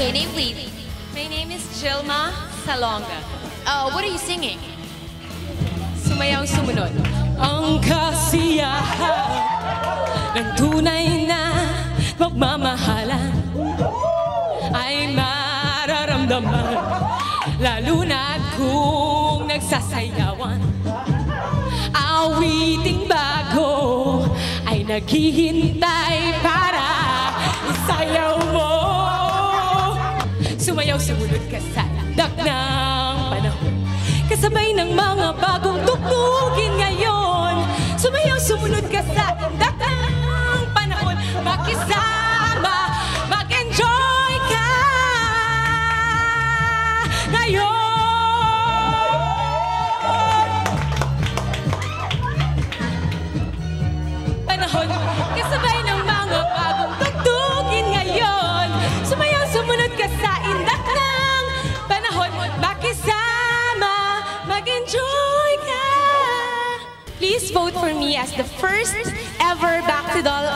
Okay, name please. My name is Jilma Salonga. What are you singing? Sumayang sumunod. Ang kasiyahan ng tunay na pagmamahalan ay mararamdaman lalo na kung nagsasayawan. Awiting bago ay naghihintay para isayaw mo. Sumayaw sumunod ka sa landak ng panahon, kasabay ng mga bagong tugtugin ngayon. Sumayaw sumunod ka sa landak ng panahon, makisama, mag-enjoy ka ngayon. Panahon, kasabay ng mga bagong tugtugin ngayon. Sumayaw sumunod ka sa indak ng panahon, makisama, mag-enjoy ka. Please vote for me as the first ever Back to Doll